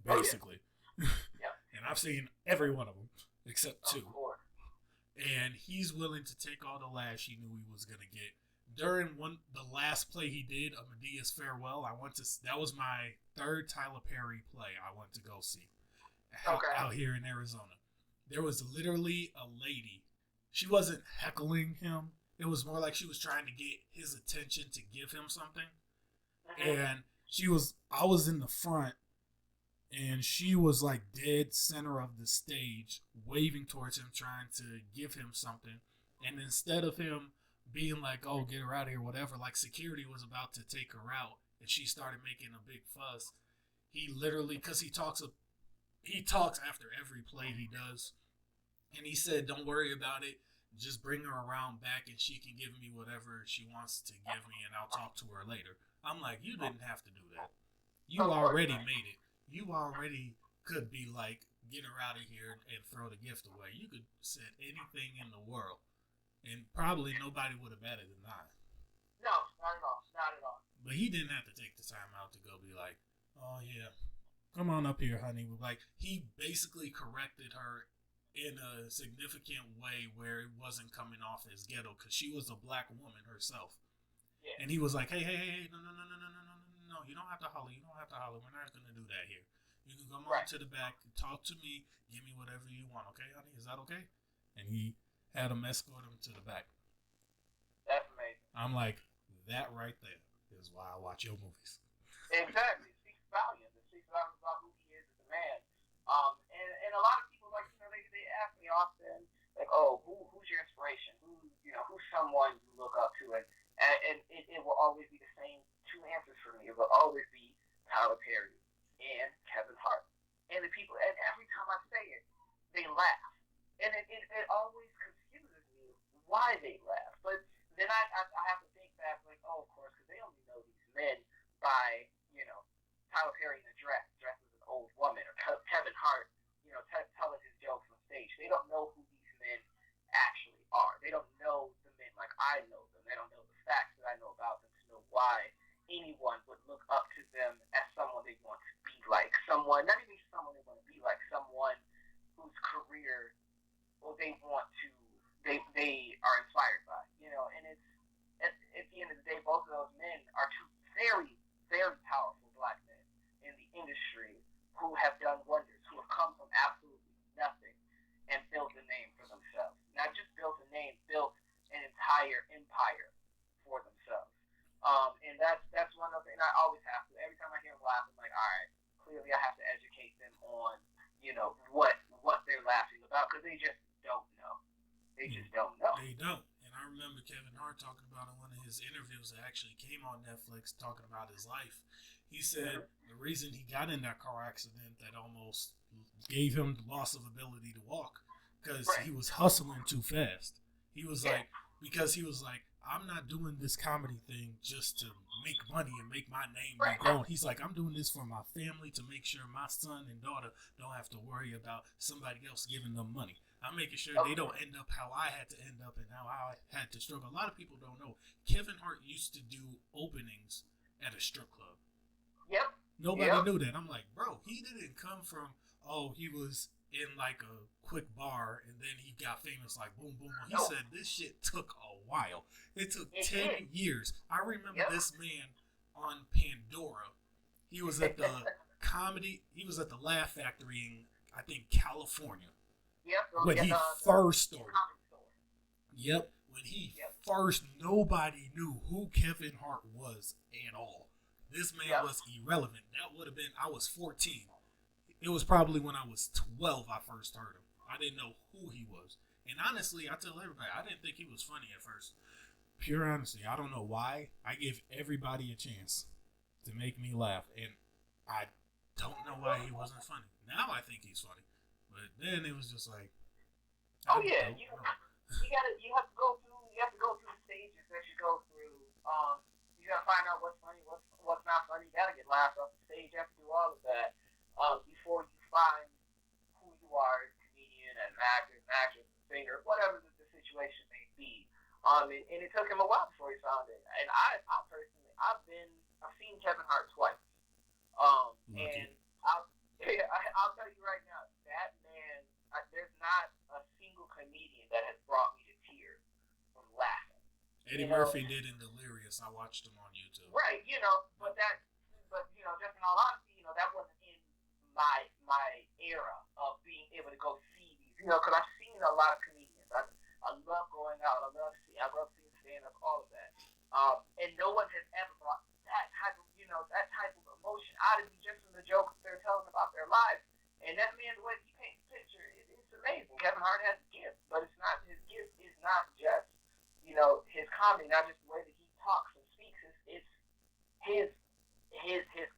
basically. Yeah. And I've seen every one of them except 2. And he's willing to take all the lash he knew he was going to get. During the last play he did, A Medea's Farewell, that was my 3rd Tyler Perry play I went to go see out here in Arizona. There was literally a lady. She wasn't heckling him. It was more like she was trying to get his attention to give him something. And I was in the front, and she was like dead center of the stage, waving towards him, trying to give him something. And instead of him being like, oh, get her out of here, whatever, like security was about to take her out, and she started making a big fuss. He literally, because he talks after every play he does, and he said, don't worry about it, just bring her around back and she can give me whatever she wants to give me, and I'll talk to her later. I'm like, you didn't have to do that. You already made it. You already could be like, get her out of here and throw the gift away. You could said anything in the world, and probably nobody would have batted an eye. No, not at all. But he didn't have to take the time out to go be like, oh yeah, come on up here, honey. Like, he basically corrected her in a significant way where it wasn't coming off as ghetto, because she was a black woman herself. Yeah. And he was like, hey, no, you don't have to holler. We're not going to do that here. You can come on to the back, talk to me, give me whatever you want, okay, honey? Is that okay? And he had him escort him to the back. That's amazing. I'm like, that right there is why I watch your movies. Exactly. It speaks volumes. It speaks volumes about who he is as a man. And a lot of people, like, they ask me often, like, oh, who's your inspiration? Who's someone you look up to? And it will always be the same 2 answers for me. It will always be Tyler Perry and Kevin Hart. And the people, and every time I say it, they laugh. And it always confuses me why they laugh. But then I have to think back, like, oh, of course, because people they want to they are inspired by. And it's at the end of the day, both of those men are two very, very powerful black men in the industry who have done wonders, who have come from absolutely nothing and built a name for themselves. Not just built a name, built an entire empire for themselves. And that's one of, and I always have to. Every time I hear them laugh, I'm like, all right, clearly I have to educate them on, what they're laughing about, because they just don't know. They just don't know. They don't. And I remember Kevin Hart talking about in one of his interviews that actually came on Netflix, talking about his life. He said the reason he got in that car accident that almost gave him the loss of ability to walk, because he was hustling too fast. He was like, because he was like, I'm not doing this comedy thing just to make money and make my name be grown. He's like, I'm doing this for my family, to make sure my son and daughter don't have to worry about somebody else giving them money. I'm making sure they don't end up how I had to end up and how I had to struggle. A lot of people don't know. Kevin Hart used to do openings at a strip club. Yep. Nobody knew that. I'm like, bro, he didn't come from, he was in like a quick bar and then he got famous like boom, boom, boom. He said this shit took a while. It took 10 years. I remember this man on Pandora. He was at the he was at the Laugh Factory in, I think, California. Yep. When he first started. Yep. When he first, nobody knew who Kevin Hart was at all. This man was irrelevant. That would have been, I was 14. It was probably when I was 12 I first heard him. I didn't know who he was. And honestly, I tell everybody, I didn't think he was funny at first. Pure honesty, I don't know why. I give everybody a chance to make me laugh. And I don't know why he wasn't funny. Now I think he's funny. But then it was just like, you have to go through the stages that you go through. You gotta find out what's funny, what's not funny. You gotta get laughed off the stage. You have to do all of that before you find who you are as a comedian, as an actor, a singer, whatever the situation may be. And it took him a while before he found it. And I personally, I've seen Kevin Hart twice. And I'll tell you right now, that man, there's not a single comedian that has brought me to tears from laughing. Eddie Murphy did in Delirious. I watched him on YouTube. Right, but just in all honesty, that wasn't in my era of being able to go see these, because I've seen a lot of comedians. I love going out. I love seeing stand-up, all of that. And no one has ever brought that type of, that type of emotion out of me just from the jokes they're telling about their lives. And that man, the way he paints a picture, it's amazing. Kevin Hart has a gift, but his gift is not just, his comedy, not just the way that he talks and speaks. It's his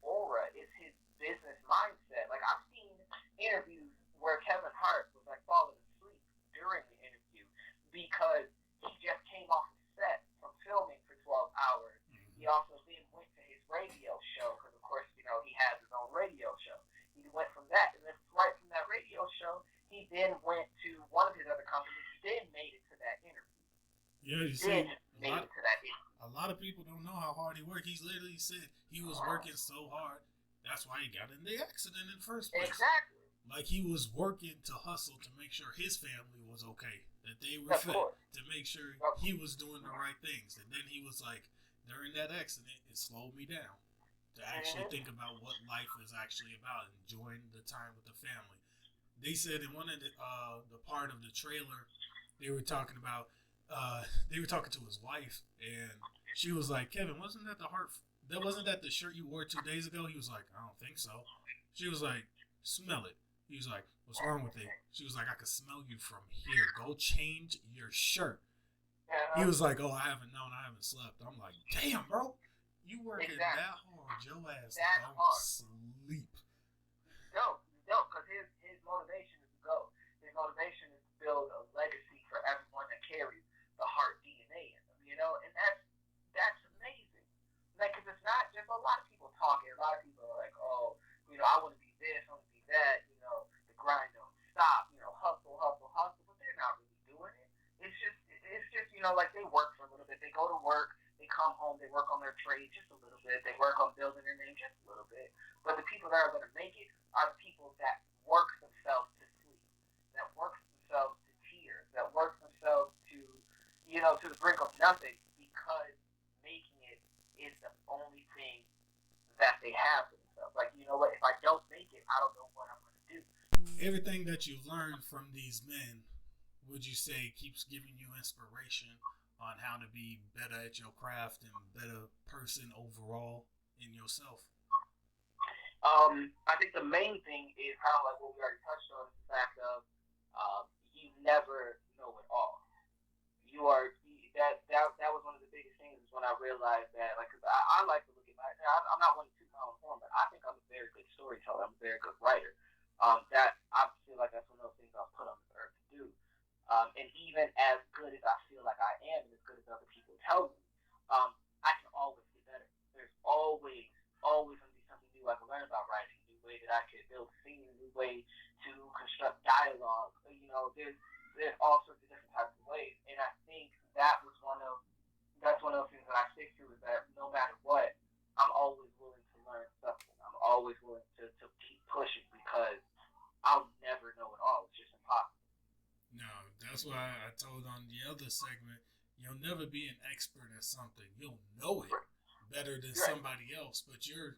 aura, it's his business mindset. Like, I've seen interviews where Kevin Hart was like falling asleep during the interview because he just came off the set from filming for 12 hours. He also then went to his radio show because, of course, he has his own radio show. He went from that, and then right from that radio show, he then went to one of his other companies. He then made it to that interview. Yeah, you see, a lot of people don't know how hard he worked. He's literally said he was working so hard. That's why he got in the accident in the first place. Exactly. Like, he was working to hustle to make sure his family was okay, that they were fed, to make sure he was doing the right things. And then he was like, during that accident, it slowed me down to actually think about what life is actually about, enjoying the time with the family. They said in one of the part of the trailer, they were talking about, they were talking to his wife, and she was like, Kevin, wasn't that the shirt you wore 2 days ago? He was like, I don't think so. She was like, smell it. He was like, what's wrong with it? She was like, I can smell you from here. Go change your shirt. He was like, oh, I haven't slept. I'm like, damn, bro. You working that hard. Your ass don't sleep. No, because his motivation is to go. His motivation is to build a legacy for everyone that carries the Hart DNA in them, and that's amazing. Like, because it's not just, a lot of people talking. A lot of people are like, oh, I want to be this, I want to be that, the grind don't stop, hustle, but they're not really doing it. It's just, like, they work for a little bit. They go to work, they come home, they work on their trade just a little bit. They work on building their name just a little bit. But the people that are going to make it are the people that work themselves to sleep, that work themselves to tears, nothing because making it is the only thing that they have for themselves. Like, you know what? If I don't make it, I don't know what I'm going to do. Everything that you've learned from these men, would you say keeps giving you inspiration on how to be better at your craft and better person overall in yourself? I think the main thing is kind of like what we already touched on, the fact of you never know it all. You are that was one of the biggest things when I realized that, like, cause I like to look at I'm not one to toot my own horn, but I think I'm a very good storyteller. I'm a very good writer. That I feel like that's one of those things I was put on this earth to do. And even as good as I feel like I am, and as good as other people tell me, I can always get better. There's always going to be something new I can learn about writing, a new way that I can build scenes, a new way to construct dialogue. You know, there's all sorts of different types of ways, and I think that's one of those things that I stick to is that no matter what, I'm always willing to learn something. I'm always willing to keep pushing because I'll never know it all. It's just impossible. No, that's why I told on the other segment, you'll never be an expert at something. You'll know it better than Right. somebody else, but you're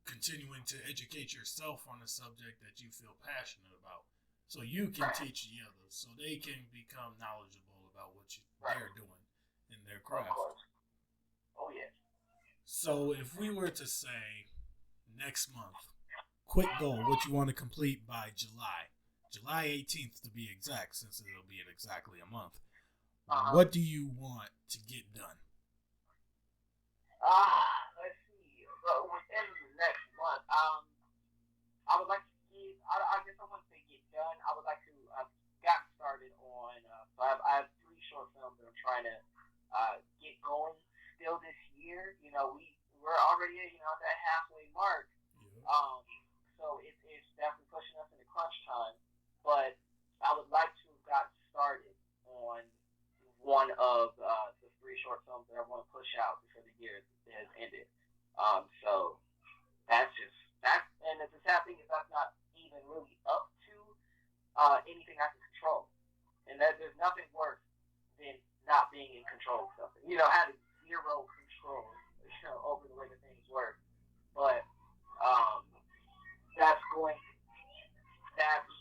continuing to educate yourself on a subject that you feel passionate about. So you can Right. teach the others, so they can become knowledgeable about what Right. they're doing in their Of craft. course. Oh yes. So if we were to say next month, quick goal, what you want to complete by July 18th to be exact, since it'll be in exactly a month. Uh-huh. What do you want to get done? Let's see. Within the next month, I would like to get. I guess I want to say get done. I would like to. I've gotten started on. So I have three short films that I'm trying to get going still this year. You know, we're already at that halfway mark. Yeah. So it's definitely pushing us into crunch time. But I would like to have gotten started on one of the three short films that I want to push out before the year has ended. So that's just that, and the sad thing is that's not even really up to anything I can control, and that there's nothing worse than not being in control of something. You know, having zero control, over the way that things work. But um, that's going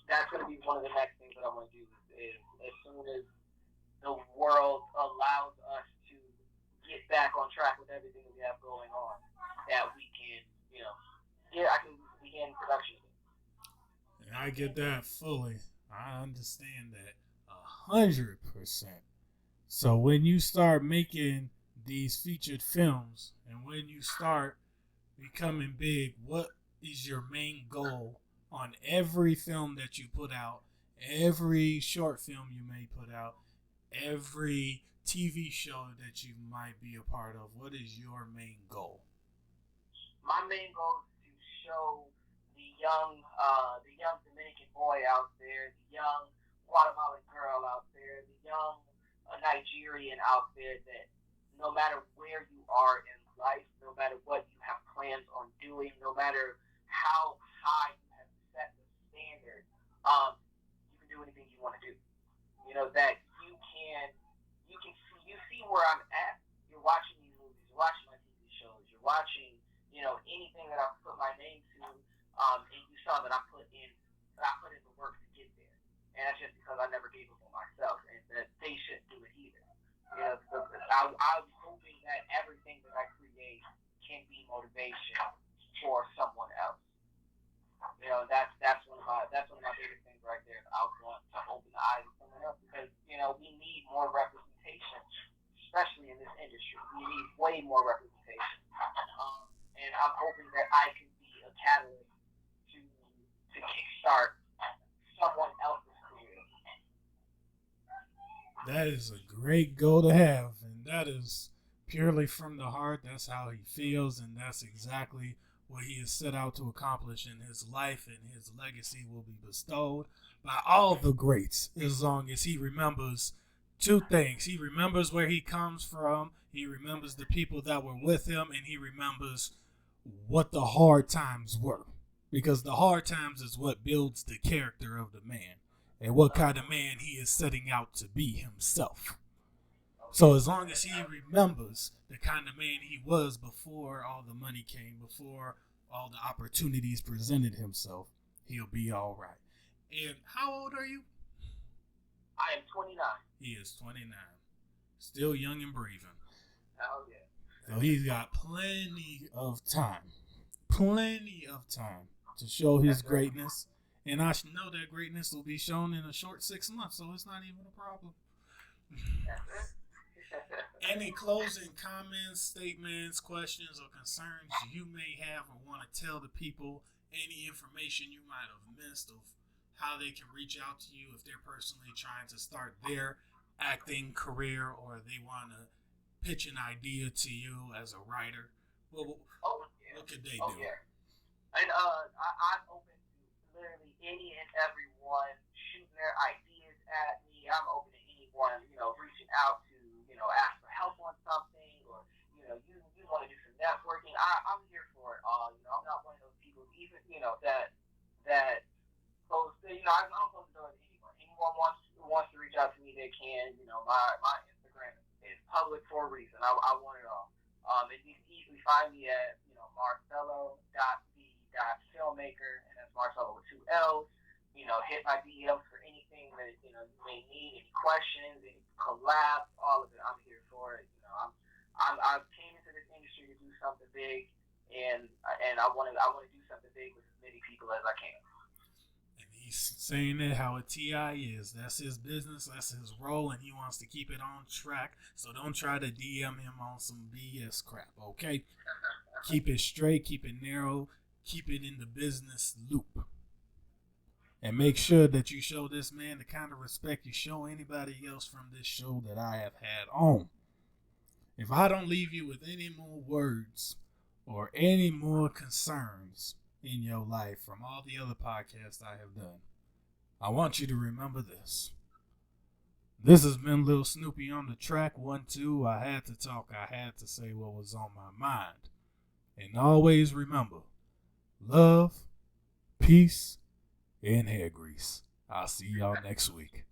that's going to be one of the next things that I want to do is as soon as the world allows us to get back on track with everything that we have going on, that we can, I can begin production. And I get that fully. I understand that 100%. So when you start making these featured films and when you start becoming big, what is your main goal on every film that you put out, every short film you may put out, every TV show that you might be a part of? What is your main goal? My main goal is to show the young Dominican boy out there, the young Guatemalan girl out there, the young Nigerian out there that no matter where you are in life, no matter what you have plans on doing, no matter how high you have set the standard, you can do anything you want to do. You know that you see where I'm at. You're watching these movies, you're watching my TV shows, you're watching anything that I've put my name to, and you saw that I put in the work to get there, and that's just because I never gave up on myself, and that they shouldn't do it either. I'm hoping that everything that I create can be motivation for someone else. That's one of my biggest things right there. I want to open the eyes of someone else because we need more representation, especially in this industry. We need way more representation, and I'm hoping that I can be a catalyst to kickstart someone else's career. That is a great goal to have, and that is purely from the heart. That's how he feels, and that's exactly what he has set out to accomplish in his life, and his legacy will be bestowed by all the greats as long as he remembers two things. He remembers where he comes from, he remembers the people that were with him, and he remembers what the hard times were. Because the hard times is what builds the character of the man and what kind of man he is setting out to be himself. So as long as he remembers the kind of man he was before all the money came, before all the opportunities presented himself, he'll be all right. And how old are you? I am 29. He is 29. Still young and breathing. Oh, yeah. So he's got plenty of time. Plenty of time to show his greatness. And I know that greatness will be shown in a short 6 months, so it's not even a problem. Any closing comments, statements, questions, or concerns you may have or want to tell the people, any information you might have missed of how they can reach out to you if they're personally trying to start their acting career or they want to pitch an idea to you as a writer, what could they do? Yeah. And I'm open to literally any and everyone shooting their ideas at me. I'm open to anyone, reaching out to, ask for help on something, or, you want to do some networking. I'm here for it all. I'm not one of those people, even, that close, I don't close the door to anyone. Anyone wants to reach out to me, they can. My Instagram is public for a reason. I want it all. And you can easily find me at, Marcello.the.filmmaker, and that's Marcello with 2 L's. Hit my DMs for anything that, you may need, any questions, any collabs, all of it. I'm here for it. I came into this industry to do something big, and I want to do something big with as many people as I can. And he's saying it how a T.I. is. That's his business. That's his role, and he wants to keep it on track. So don't try to DM him on some BS crap, okay? Keep it straight. Keep it narrow. Keep it in the business loop. And make sure that you show this man the kind of respect you show anybody else from this show that I have had on. If I don't leave you with any more words or any more concerns in your life from all the other podcasts I have done, I want you to remember this. This has been Lil Snoopy on the track. 1, 2. I had to talk. I had to say what was on my mind. And always remember, love, peace, and hair grease. I'll see y'all next week.